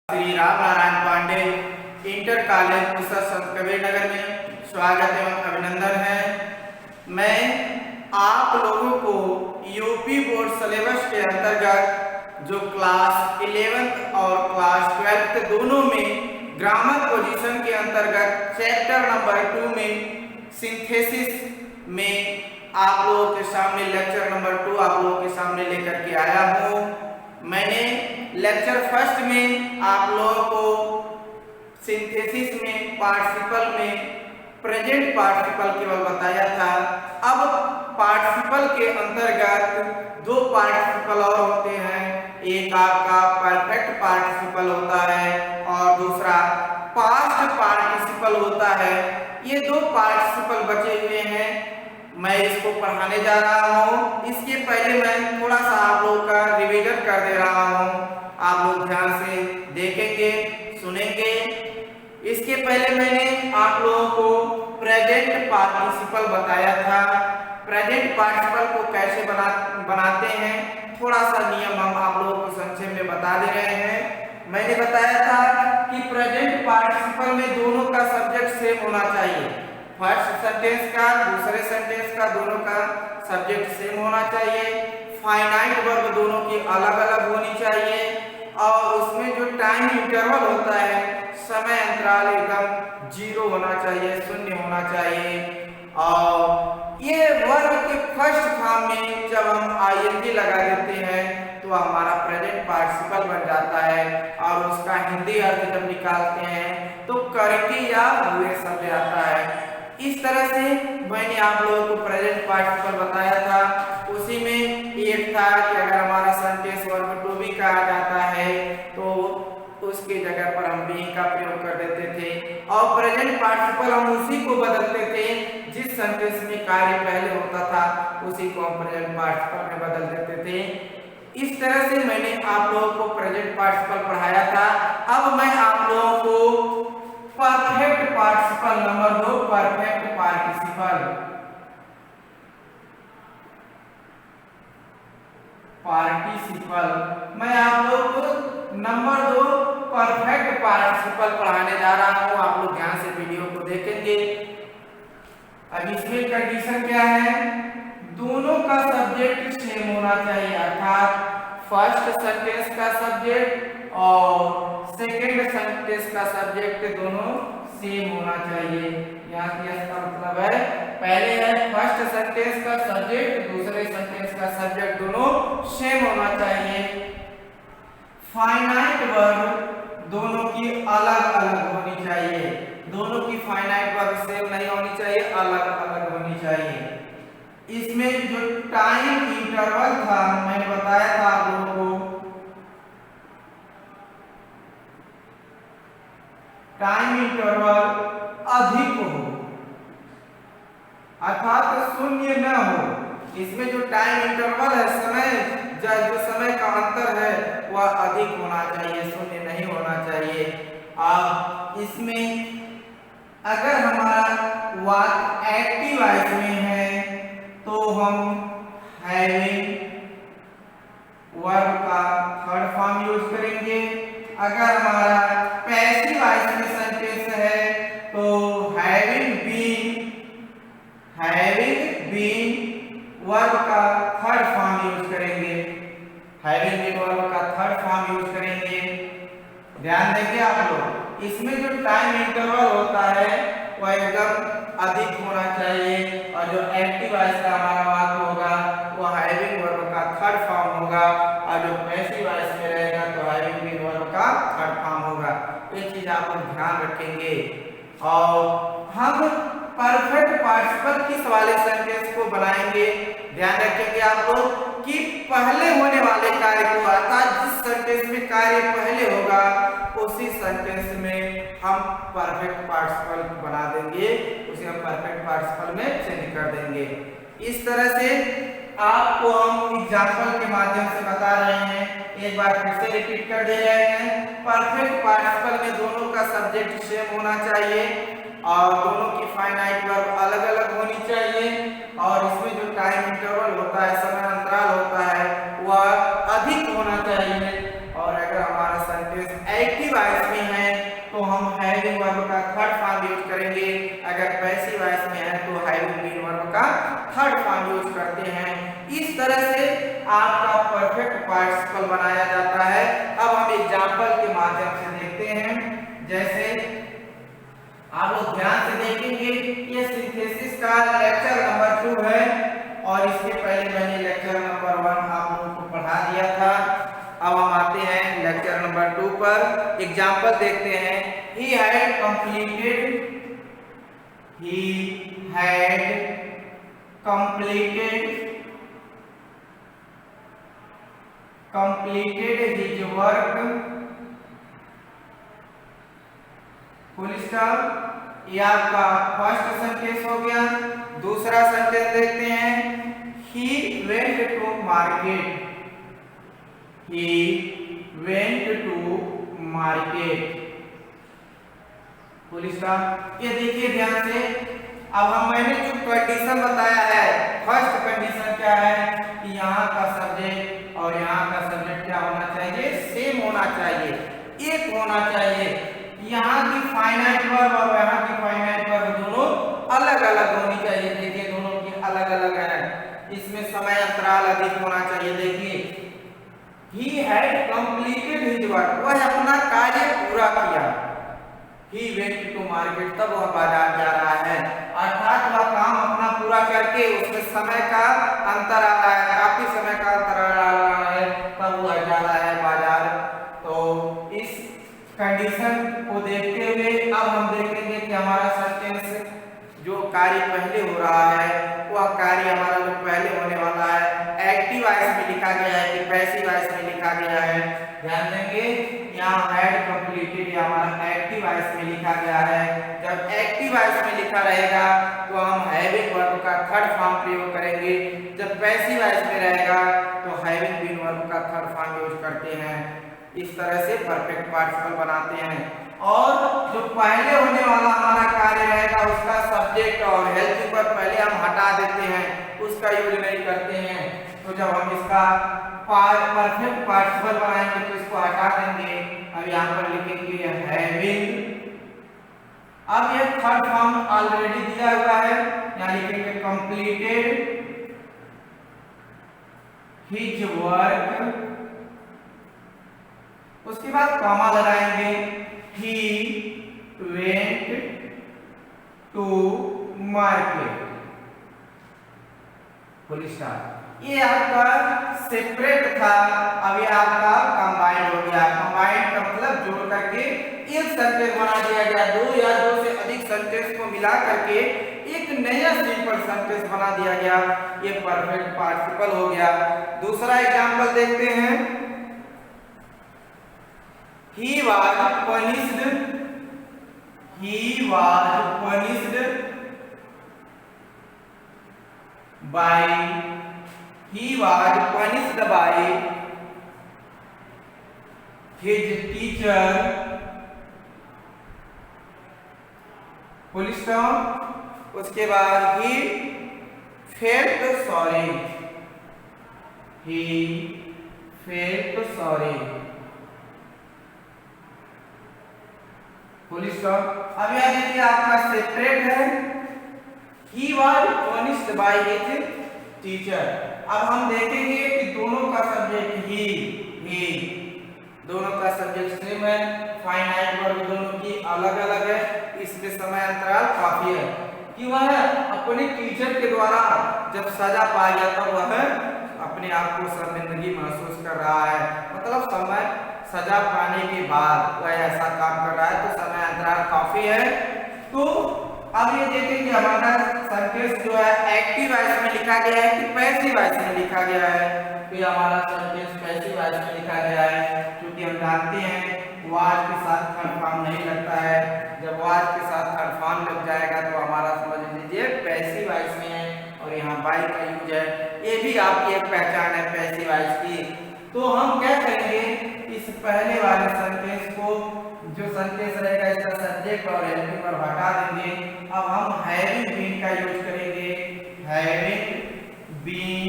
Shri Ram Narayan Pandey inter college Pusad संत कबीर नगर में स्वागत एवं अभिनंदन है। मैं आप लोगों को यूपी बोर्ड सिलेबस के अंतर्गत जो क्लास 11th और क्लास 12th दोनों में ग्रामर पोजीशन के अंतर्गत चैप्टर नंबर 2 में सिंथेसिस में आप लोगों के सामने लेक्चर नंबर 2 आप लोगों के सामने लेकर के आया हूँ। मैंने लेक्चर फर्स्ट में आप लोगों को सिंथेसिस में पार्टिसिपल में प्रेजेंट पार्टिसिपल केवल बताया था। अब पार्टिसिपल के अंतर्गत दो पार्टिसिपल और होते हैं, एक आपका परफेक्ट पार्टिसिपल होता है और दूसरा पास्ट पार्टिसिपल होता है। ये दो पार्टिसिपल बचे हुए हैं, मैं इसको पढ़ाने जा रहा हूँ। इसके पहले मैं थोड़ा सा आप लोगों का रिवीजन कर दे रहा हूँ, आप लोग ध्यान से देखेंगे सुनेंगे। इसके पहले मैंने आप लोगों को प्रेजेंट पार्टिसिपल बताया था। प्रेजेंट पार्टिसिपल को कैसे बनाते हैं थोड़ा सा नियम हम आप लोगों को संक्षेप में बता दे रहे हैं। मैंने बताया था कि प्रेजेंट पार्टिसिपल में दोनों का सब्जेक्ट सेम होना चाहिए। फर्स्ट सेंटेंस का दूसरे सेंटेंस का दोनों का सब्जेक्ट सेम होना चाहिए। फाइनाइट वर्ब दोनों की अलग अलग होनी चाहिए और उसमें जो टाइम इंटरवल होता है, समय अंतराल एकदम 0 होना चाहिए, शून्य होना चाहिए। और ये वर्ब के फर्स्ट फॉर्म में जब हम आईएनजी लगा देते हैं तो हमारा प्रेजेंट पार्टिसिपल बन जाता है और उसका हिंदी अर्थ जब निकालते हैं तो करके या हुए शब्द आता है। इस तरह से मैंने आप लोगों को प्रेजेंट पार्टिसिपल बताया था। उसी में एक था कि अगर हमारा सेंटेंस वर्ब टू बी का आ जाता है तो उसकी जगह पर हम बी का प्रयोग कर देते थे और प्रेजेंट पार्टिसिपल हम उसी को बदलते थे जिस सेंटेंस में कार्य पहले होता था उसी को हम प्रेजेंट पार्टिसिपल में बदल देते थे। इस तरह से मैंने आप लोगों को प्रेजेंट पार्टिसिपल पढ़ाया था। अब मैं आप लोगों को perfect participle number 2 perfect participle मैं आप लोगों को नंबर 2 परफेक्ट पार्टिसिपल पढ़ाने जा रहा हूं। आप लोग ध्यान से वीडियो को देखेंगे। अब इसमें कंडीशन क्या है, दोनों का सब्जेक्ट सेम होना चाहिए, अर्थात फर्स्ट सेंटेंस का सब्जेक्ट और सेकंड सेंटेंस का सब्जेक्ट दोनों सेम होना चाहिए। यहाँ की इसका मतलब है पहले है फर्स्ट सेंटेंस का सब्जेक्ट, दूसरे सेंटेंस का सब्जेक्ट दोनों सेम होना चाहिए। फाइनाइट वर्ब दोनों की अलग अलग होनी चाहिए, दोनों की फाइनाइट वर्ब सेम नहीं होनी चाहिए, अलग अलग होनी चाहिए। इसमें जो टाइम इंटरवल था मैंने बताया था आप लोगों को, टाइम इंटरवल अधिक हो अर्थात शून्य न हो। इसमें जो टाइम इंटरवल है, समय जो समय का अंतर है वह अधिक होना चाहिए, शून्य नहीं होना चाहिए। अब इसमें अगर हमारा वाक्य एक्टिव वॉइस में है तो हम हैविंग वर्ब का थर्ड फॉर्म यूज करेंगे। अगर हमारा पैसिव वॉइस में सेंटेंस है तो हैविंग बीन वर्ब का थर्ड फॉर्म यूज करेंगे, हैविंग बीन वर्ब का थर्ड फॉर्म यूज करेंगे। ध्यान देंगे आप लोग, इसमें जो टाइम इंटरवल होता है वह एकदम अधिक होना चाहिए और जो एक्टिव वॉइस का हमारा वाक्य होगा वो हैविंग वर्ब का थर्ड फॉर्म होगा और जो पैसिव वॉइस में रहेगा तो हैविंग बीन वर्ब का थर्ड फॉर्म होगा। ये चीज आप लोग ध्यान रखेंगे। और हम परफेक्ट पार्टिसिपल किस वाले सेंटेंस को बनाएंगे, ध्यान रखेंगे आप लोग कि पहले होने वाले कार्य को, अर्थात जिस सेंटेंस में कार्य पहले होगा उसी सेंटेंस में हम परफेक्ट पार्टिसिपल बना देंगे, उसे हम परफेक्ट पार्टिसिपल में चेंज कर देंगे। इस तरह से आपको हम एग्जांपल के माध्यम से बता रहे हैं, एक बार फिर से रिपीट कर दे रहे हैं। परफेक्ट पार्टिसिपल में दोनों का सब्जेक्ट सेम होना चाहिए और दोनों की फाइनाइट वर्ब अलग अलग होनी चाहिए और इसमें जो टाइम इंटरवल होता है, समय अंतराल होता है, वह अधिक होना चाहिए। और अगर हमारा सेंटेंस एक्टिव इस तरह से आपका परफेक्ट पार्टिसिपल बनाया जाता है। अब हम एग्जाम्पल के माध्यम से देखते हैं। जैसे आप लोग ध्यान से देखेंगे, ये सिंथेसिस का लेक्चर नंबर 2 है और इसके पहले मैंने लेक्चर नंबर 1 आप लोगों को पढ़ा दिया था। अब हम आते हैं लेक्चर नंबर 2 पर। एग्जाम्पल देखते हैं। He had completed his work, full stop. ये आपका फर्स्ट सेंटेंस हो गया। दूसरा सेंटेंस देखते हैं। He went to market, full stop. ये देखिए ध्यान से। अब मैंने जो कंडीशन बताया है, फर्स्ट कंडीशन क्या है कि यहाँ का सब्जेक्ट और यहाँ का सब्जेक्ट क्या होना चाहिए, सेम होना चाहिए, एक होना चाहिए। यहाँ की फाइनाइट वर्ब और यहाँ की फाइनाइट वर्ब दोनों अलग अलग होनी चाहिए। देखिए दोनों की अलग अलग है, इसमें समय अंतराल अधिक होना चाहिए। देखिए He had completed his work, वह अपना कार्य पूरा किया। He went to market, तब वह बाजार जा रहा है, अर्थात वह काम अपना पूरा करके उसमें समय का अंतर आ रहा है, काफी समय का अंतर आ रहा है, तब वह जा रहा है बाजार। तो इस कंडीशन को देखते हुए अब हम देखेंगे कि हमारा सेंटेंस जो कार्य पहले हो रहा है वह कार्य हमारा जो पहले होने वाला है एक्टिव वॉइस में लिखा गया है कि पैसिव वॉइस में लिखा गया है। ध्यान देंगे, यहाँ हैड कंप्लीटेड हमारा एक्टिव वॉइस में लिखा गया है। जब एक्टिव वॉइस में लिखा रहेगा तो हम हैविंग वर्ब का थर्ड फॉर्म प्रयोग करेंगे। जब पैसिव वॉइस में रहेगा तो हैविंग बीन वर्ब का थर्ड फॉर्म यूज करते हैं। इस तरह से परफेक्ट पार्टिसिपल बनाते हैं। और जो पहले होने वाला हमारा कार्य रहेगा उसका सब्जेक्ट और हेल्थ पर पहले हम हटा देते हैं, उसका यूज नहीं करते हैं। तो जब हम इसका परफेक्ट पार्टिसिपल बनाएंगे तो इसको हटा देंगे। अब यहाँ पर लिखेंगे हैविंग। अब ये थर्ड फॉर्म ऑलरेडी दिया हुआ है, यहाँ लिखेंगे कंप्लीटेड हिज वर्क, उसके बाद कॉमा लगाएंगे। He went to market, full stop. ये आपका सेपरेट था, अब ये आपका कंबाइंड हो गया। कंबाइंड का मतलब जोड़ करके एक सेंटेंस बना दिया गया। दो या दो से अधिक सेंटेंस को मिला करके एक नया सिंपल सेंटेंस बना दिया गया। ये परफेक्ट पार्टिसिपल हो गया। दूसरा एग्जांपल देखते हैं। He was punished by his teacher, full stop. उसके बाद he felt sorry, full stop. अब यह देखिए आपका सेपरेट है। He was punished by his teacher। अब हम देखेंगे कि दोनों का सब्जेक्ट ही दोनों का सब्जेक्ट सेम है, फाइनाइट वर्ब दोनों की अलग अलग है। इसमें समय अंतराल काफी है कि वह अपने टीचर के द्वारा जब सजा पा गया तब वह अपने आप को शर्मिंदगी महसूस कर रहा है। मतलब समय सजा पाने के बाद वह ऐसा काम कर रहा है, तो समय अंतराल काफी है। तो अब ये देखें कि हमारा सेंटेंस जो है एक्टिव वॉइस में लिखा गया है कि पैसिव वॉइस में लिखा गया है। तो ये हमारा सेंटेंस पैसिव वॉइस में लिखा गया है, क्योंकि हम जानते हैं वाज के साथ थर्ड फॉर्म नहीं लगता है। जब वाज के साथ थर्ड फॉर्म लग जाएगा तो हमारा समझ लीजिए पैसिव वॉइस में है और यहाँ बाई का यूज है। ये भी आपकी एक पहचान है पैसिव वॉइस की। तो हम क्या करेंगे, इस पहले वाले सेंटेंस को जो सेंटेंस रहेगा इसका सब्जेक्ट और हेल्पिंग वर्ब हटा देंगे। अब हम हैविंग बीन का यूज करेंगे। Having been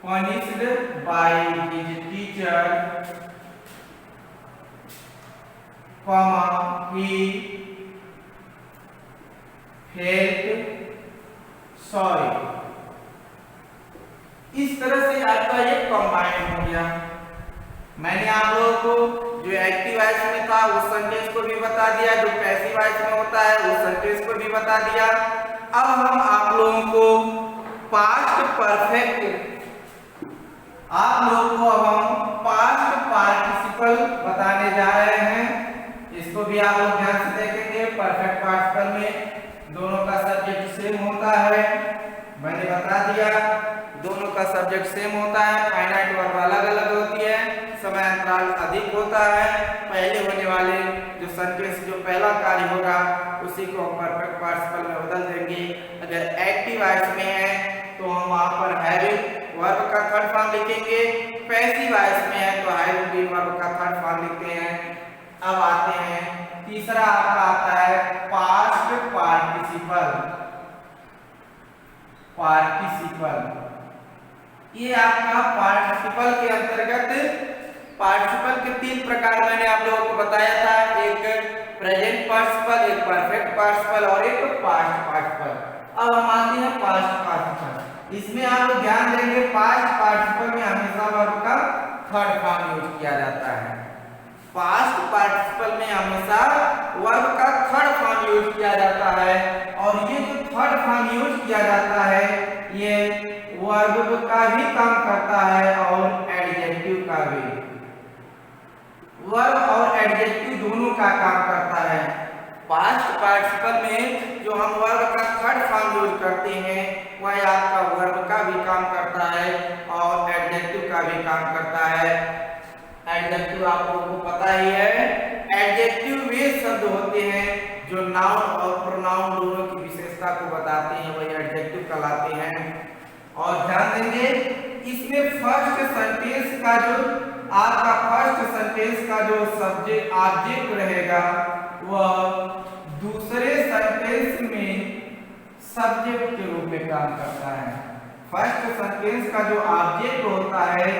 punished by his teacher, he felt sorry. इस तरह से आपका ये कंबाइन हो गया। मैंने आप लोगों को जो एक्टिव वॉइस में था उस सेंटेंस को भी बता दिया, जो पैसिव वॉइस में होता है उस सेंटेंस को भी बता दिया। अब हम आप लोगों को पास्ट परफेक्ट पार्टिसिपल बताने जा रहे हैं। इसको भी आप लोग ध्यान से देखेंगे। परफेक्ट पार्टिसिपल में दोनों का सब्जेक्ट सेम होता है, मैंने बता दिया। दोनों का सब्जेक्ट सेम होता है, फाइनाइट वर्ब अलग अलग होती है, समय अंतराल अधिक होता है। पहले होने वाले जो सेंटेंस जो पहला कार्य होगा उसी को परफेक्ट पार्टिसिपल में बदल देंगे। अगर एक्टिव वॉइस में है तो हम वहां पर हैविंग वर्ब का थर्ड फॉर्म लिखेंगे। पैसिव वॉइस में है तो हैविंग बीन वर्ब का थर्ड फॉर्म लिखते हैं। अब आते हैं तीसरा आपका आता है पास्ट पार्टिसिपल। ये आपका पार्टिसिपल के अंतर्गत पार्टिसिपल के तीन प्रकार मैंने आप लोगों को बताया था, एक प्रेजेंट पार्टिसिपल, एक परफेक्ट पार्टिसिपल और एक पास्ट पार्टिसिपल। अब हम आते हैं पास्ट पार्टिसिपल। इसमें आप लोग ध्यान देंगे पास्ट पार्टिसिपल में हमेशा वर्ब का थर्ड फॉर्म यूज किया जाता है। पास्ट पार्टिसिपल में हमेशा वर्ब का थर्ड फॉर्म यूज किया जाता है और ये जो थर्ड फॉर्म यूज किया जाता है ये वर्ब का भी काम करता है और एडजेक्टिव का भी। वर्ब और एडजेक्टिव दोनों का काम करता है। पास्ट पार्टिसिपल में जो हम वर्ब का थर्ड फॉर्म यूज करते हैं वह आपका वर्ब का भी काम करता है और एडजेक्टिव का भी काम करता है। एडजेक्टिव आप लोगों को पता ही है, एडजेक्टिव वे शब्द होते हैं जो नाउन और प्रोनाउन दोनों की विशेषता को बताते हैं, वही एडजेक्टिव कहलाते हैं। और ध्यान देंगे इसमें फर्स्ट सेंटेंस का जो आपका फर्स्ट सेंटेंस का जो सब्जेक्ट ऑब्जेक्ट रहेगा वह दूसरे सेंटेंस में सब्जेक्ट के रूप में काम करता है। फर्स्ट सेंटेंस का जो ऑब्जेक्ट होता है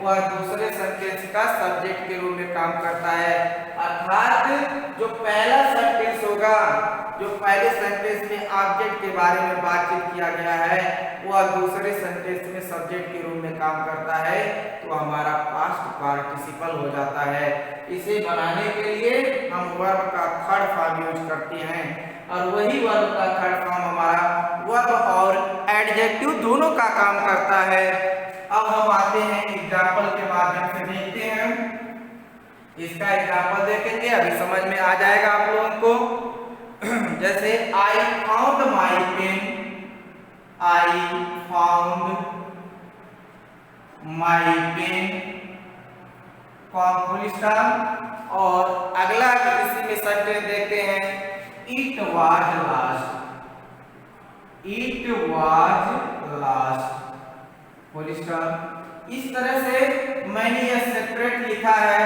वह दूसरे सेंटेंस का सब्जेक्ट के रूप में काम करता है। अर्थात जो पहला सेंटेंस होगा, जो पहले सेंटेंस में ऑब्जेक्ट के बारे में बातचीत किया गया है वह दूसरे सेंटेंस में सब्जेक्ट के रूप में काम करता है तो हमारा पास्ट पार्टिसिपल हो जाता है। इसे बनाने के लिए हम वर्ब का थर्ड फॉर्म यूज करते हैं और वही वर्ब का थर्ड फॉर्म हमारा वर्ब और एडजेक्टिव दोनों का काम करता है। अब हम आते हैं एग्जाम्पल के माध्यम से देखते हैं। इसका एग्जाम्पल देखेंगे, अभी समझ में आ जाएगा आप लोगों को। जैसे I found my pen, I found my pen, full stop. और अगला इसी में सेंटेंस देखते हैं, it was last, it was last, full stop. इस तरह से मैंने यह सेपरेट लिखा है,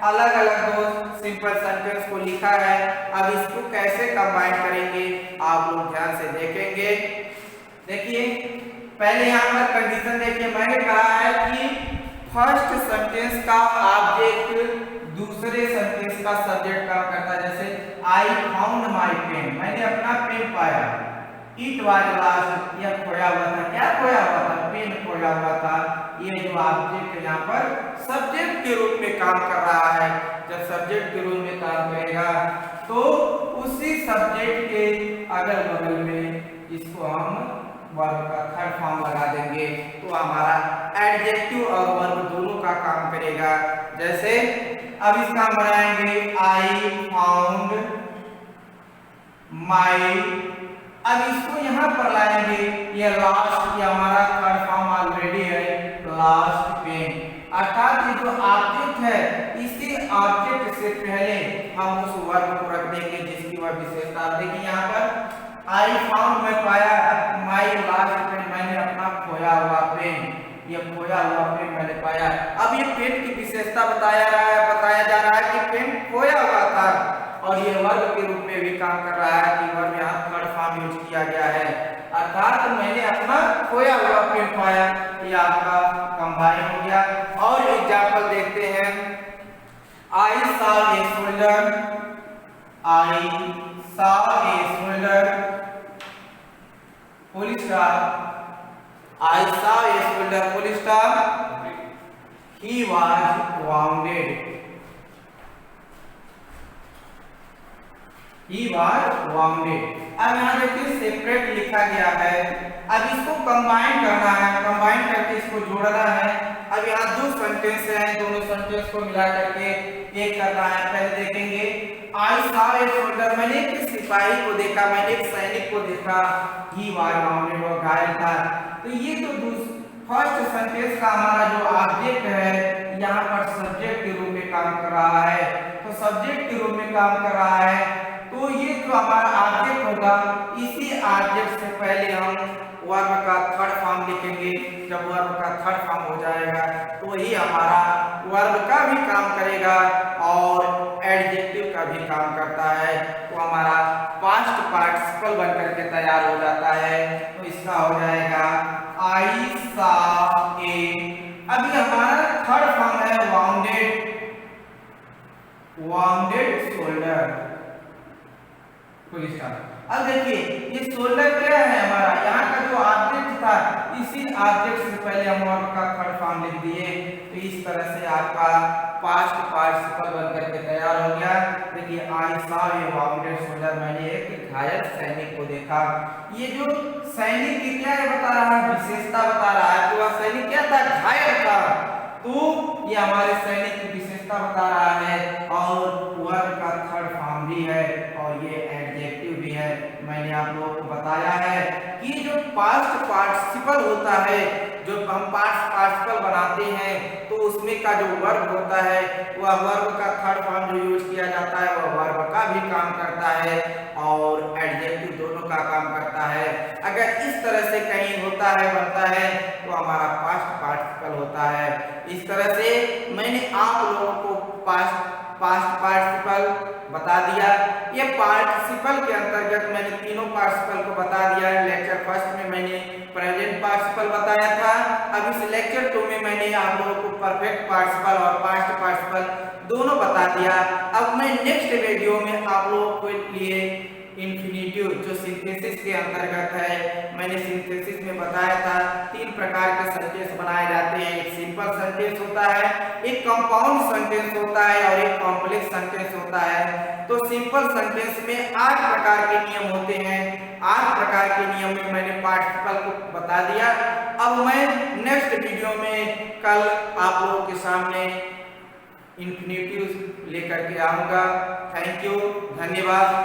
अलग अलग दो सिंपल सेंटेंस को लिखा है। अब इसको कैसे कंबाइन करेंगे आप लोग ध्यान से देखेंगे। देखिए पहले यहाँ पर कंडीशन देखिए, मैंने कहा है कि फर्स्ट सेंटेंस का ऑब्जेक्ट दूसरे सेंटेंस का सब्जेक्ट काम करता है। जैसे आई फाउंड माई पेन, मैंने अपना पेन पाया। इट वाज लास्ट, यह खोया हुआ था। क्या खोया हुआ था? पेन खोया हुआ था। ये जो ऑब्जेक्ट यहाँ पर सब्जेक्ट के रूप में काम कर रहा है। जब सब्जेक्ट के रूप में काम करेगा तो उसी सब्जेक्ट के अगल बगल में इसको हम वर्ब का थर्ड फॉर्म लगा देंगे तो हमारा एडजेक्टिव और वर्ब दोनों का काम करेगा। जैसे अब इसका हम बनाएंगे, आई फाउंड माई। अब इसको यहाँ पर लाएंगे, ये लास्ट, ये हमारा थर्ड फॉर्म ऑलरेडी है, लास्ट पेन। अर्थात ये जो ऑब्जेक्ट है इसी ऑब्जेक्ट से पहले हम उस वर्ब को रख देंगे जिसकी वह विशेषता। देखिए यहाँ पर आई फाउंड में पाया, माई लास्ट पेन, मैंने अपना खोया हुआ पेन, ये खोया हुआ पेन मैंने पाया। अब ये पेन की विशेषता बताया जा रहा है कि पेन खोया हुआ था और ये वर्ब के रूप में भी काम कर रहा है कि वर्ब यहाँ थर्ड फॉर्म यूज किया गया है। अर्थात मैंने अपना खोया हुआ पेन पाया, ये आपका कंबाइन हो गया। और एग्जाम्पल देखते हैं, I saw a shoulder, I saw a shoulder, full stop, I saw a soldier, full stop, he was wounded, he was wounded। अब यहाँ देखिए सेपरेट लिखा गया है, अब इसको कंबाइन करना है, कंबाइन करके इसको जोड़ना है। अब यहाँ दो सेंटेंस हैं, दोनों सेंटेंस को मिला करके एक करना है। पहले देखेंगे आई सॉ ए सोल्जर, मैंने एक सिपाही को देखा, मैंने एक सैनिक को देखा, ही वाज वाउंडेड, वो घायल था। तो ये तो फर्स्ट सेंटेंस का हमारा जो ऑब्जेक्ट है यहाँ पर सब्जेक्ट के रूप में काम कर रहा है, तो सब्जेक्ट के रूप में काम कर रहा है। तो ये जो हमारा ऑब्जेक्ट होगा, इसी ऑब्जेक्ट से पहले हम वर्ब का थर्ड फॉर्म लिखेंगे। जब वर्ब का थर्ड फॉर्म हो जाएगा तो वही हमारा वर्ब का भी काम करेगा और एडजेक्टिव का भी काम करता है, तो हमारा पास्ट पार्टिसिपल बनकर के तैयार हो जाता है। तो इसका हो जाएगा आई सॉ ए। अभी हमारा थर्ड फॉर्म है वाउंडेड, वाउंडेड शोल्डर। अब देखिए ये शोल्डर क्या है हमारा, यहाँ का जो ऑब्जेक्ट था, इसी ऑब्जेक्ट से पहले हम वर्ब का थर्ड फॉर्म लिख दिए। तो इस तरह से आपका पास्ट पार्टिसिपल बनकर के तैयार हो गया। देखिए I saw a bounded shoulder, मैंने एक घायल सैनिक को देखा। ये जो सैनिक की क्या है बता रहा है, विशेषता बता रहा है कि वह सैनिक क्या था, घायल था। तो ये हमारे सैनिक की विशेषता बता रहा है और वर्ब का थर्ड फॉर्म भी है और ये एडजेक्टिव भी है। मैंने आप लोगों को बताया है कि जो पास्ट पार्टिसिपल होता है, जो हम पास्ट पार्टिसिपल बनाते हैं तो उसमें का जो वर्ब होता है वह वर्ब का थर्ड फॉर्म जो यूज किया जाता है वह वर्ब का भी काम करता है और एडजेक्टिव दोनों का काम करता है। अगर इस तरह से कहीं होता है बनता है तो हमारा पास्ट पार्टिसिपल होता है। इस तरह से मैंने आप लोगों को पास्ट पार्टिसिपल बता दिया। ये पार्टिसिपल के अंतर्गत मैंने तीनों पार्टिसिपल को बता दिया। लेक्चर फर्स्ट में मैंने प्रेजेंट पार्टिसिपल बताया था, अब इस लेक्चर 2 में मैंने आप लोगों को परफेक्ट पार्टिसिपल और पास्ट पार्टिसिपल दोनों बता दिया। अब मैं नेक्स्ट वीडियो में आप लोगों के लिए इन्फिनेटिव जो सिंथेसिस के अंतर्गत है, मैंने सिंथेसिस में बताया था 3 प्रकार के सेंटेंस बनाए जाते हैं। एक सिंपल सेंटेंस होता है, एक कंपाउंड सेंटेंस होता है और एक कॉम्प्लेक्स सेंटेंस होता है। तो सिंपल सेंटेंस में 8 प्रकार के नियम होते हैं। 8 प्रकार के नियम में मैंने पार्टिसिपल को बता दिया। अब मैं नेक्स्ट वीडियो में कल आप लोगों के सामने इन्फिनेटिव लेकर के आऊंगा। थैंक यू, धन्यवाद।